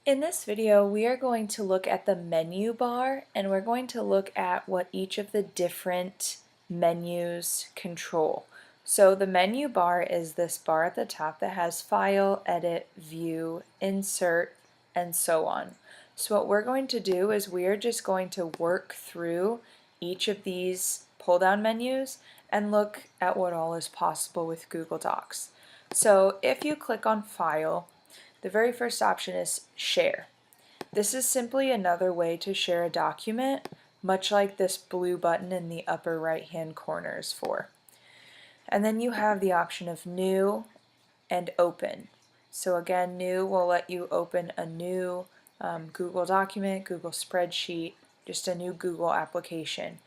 In this video, we are going to look at the menu bar and we're going to look at what each of the different menus control. So the menu bar is this bar at the top that has File, Edit, View, Insert, and so on. So what we're going to do is we are just going to work through each of these pull-down menus and look at what all is possible with Google Docs. So if you click on File, the very first option is Share. This is simply another way to share a document, much like this blue button in the upper right hand corner is for. And then you have the option of New and Open. So again, New will let you open a new Google document, Google spreadsheet, just a new Google application.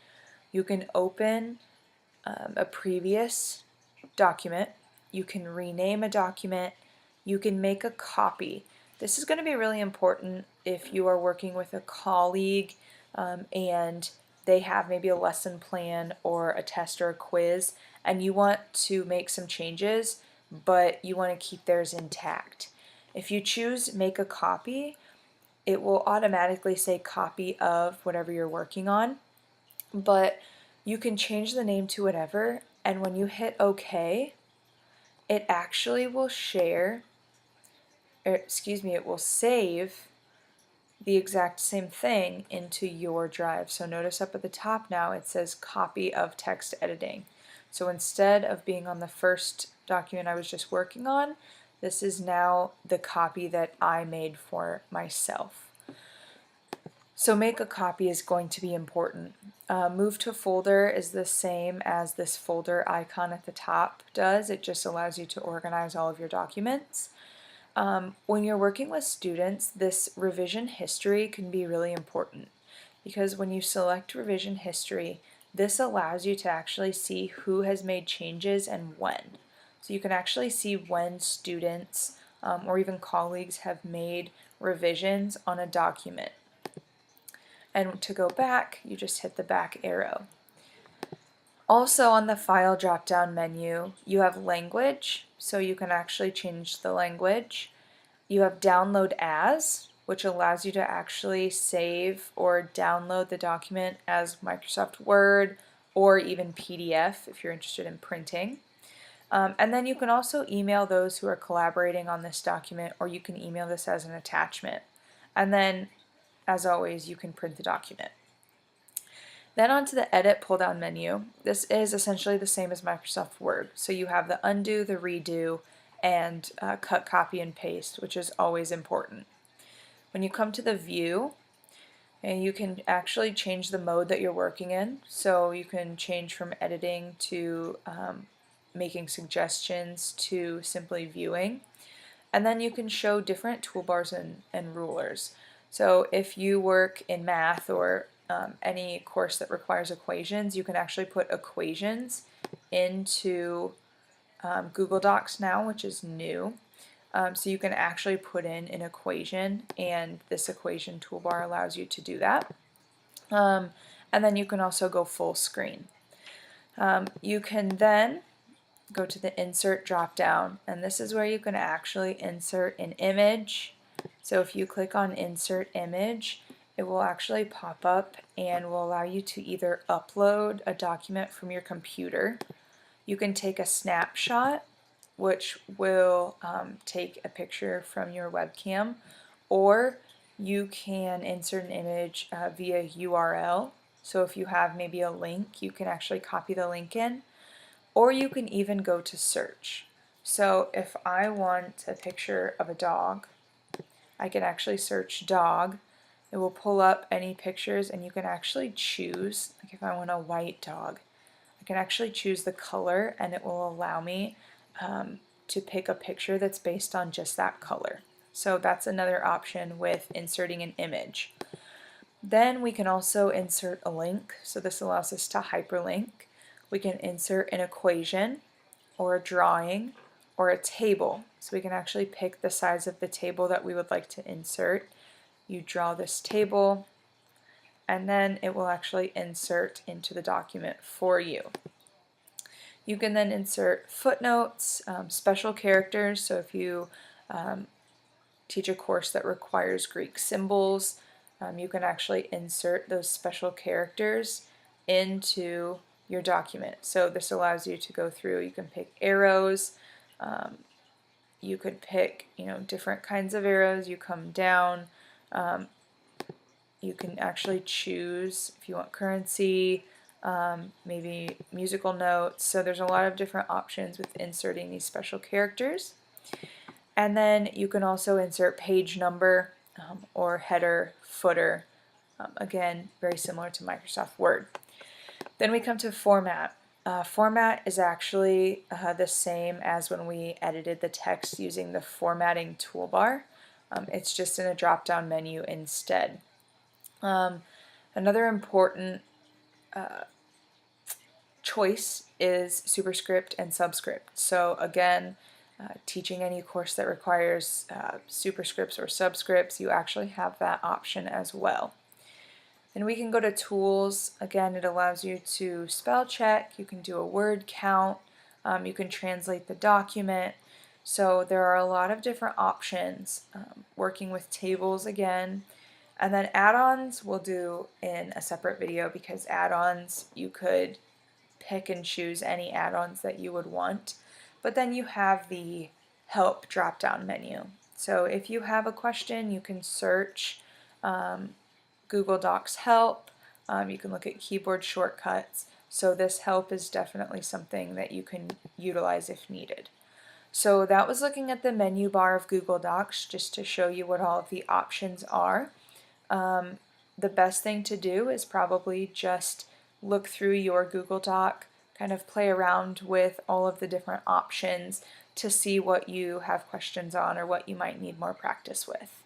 You can open a previous document, you can rename a document, you can make a copy. This is going to be really important if you are working with a colleague and they have maybe a lesson plan or a test or a quiz and you want to make some changes but you want to keep theirs intact. If you choose make a copy, it will automatically say copy of whatever you're working on, but you can change the name to whatever, and when you hit OK, it actually will share, it will save the exact same thing into your drive. So notice up at the top now it says copy of text editing. So instead of being on the first document I was just working on, this is now the copy that I made for myself. So make a copy is going to be important. Move to folder is the same as this folder icon at the top does. It just allows you to organize all of your documents. When you're working with students, this revision history can be really important because when you select revision history, this allows you to actually see who has made changes and when. So you can actually see when students or even colleagues have made revisions on a document. And to go back, you just hit the back arrow. Also on the File drop-down menu, you have Language, so you can actually change the language. You have Download As, which allows you to actually save or download the document as Microsoft Word or even PDF if you're interested in printing. And then you can also email those who are collaborating on this document, or you can email this as an attachment. And then, as always, you can print the document. Then onto the Edit pull-down menu. This is essentially the same as Microsoft Word. So you have the undo, the redo, and cut, copy, and paste, which is always important. When you come to the view, and you can actually change the mode that you're working in. So you can change from editing to making suggestions to simply viewing. And then you can show different toolbars and rulers. So if you work in math or any course that requires equations, you can actually put equations into Google Docs now, which is new. So you can actually put in an equation, and this equation toolbar allows you to do that. And then you can also go full screen. You can then go to the Insert drop down, and this is where you can actually insert an image. So if you click on Insert Image, it will actually pop up and will allow you to either upload a document from your computer. You can take a snapshot, which will take a picture from your webcam, or you can insert an image via URL. So if you have maybe a link, you can actually copy the link in, or you can even go to search. So if I want a picture of a dog, I can actually search dog. It will pull up any pictures, and you can actually choose, like if I want a white dog, I can actually choose the color, and it will allow me to pick a picture that's based on just that color. So that's another option with inserting an image. Then we can also insert a link, so this allows us to hyperlink. We can insert an equation or a drawing or a table, so we can actually pick the size of the table that we would like to insert. You draw this table, and then it will actually insert into the document for you. You can then insert footnotes, special characters, so if you teach a course that requires Greek symbols, you can actually insert those special characters into your document. So this allows you to go through, you can pick arrows, you could pick, different kinds of arrows. You come down, you can actually choose if you want currency, maybe musical notes. So there's a lot of different options with inserting these special characters. And then you can also insert page number or header, footer. Again, very similar to Microsoft Word. Then we come to format. Format is actually the same as when we edited the text using the formatting toolbar. It's just in a drop-down menu instead. Another important choice is superscript and subscript. So again, teaching any course that requires superscripts or subscripts, you actually have that option as well. Then we can go to tools. Again, it allows you to spell check, you can do a word count, you can translate the document. So there are a lot of different options. Working with tables again, and then add-ons we'll do in a separate video, because add-ons you could pick and choose any add-ons that you would want. But then you have the help drop-down menu. So if you have a question, you can search Google Docs help. You can look at keyboard shortcuts. So this help is definitely something that you can utilize if needed. So that was looking at the menu bar of Google Docs, just to show you what all of the options are. The best thing to do is probably just look through your Google Doc, kind of play around with all of the different options to see what you have questions on or what you might need more practice with.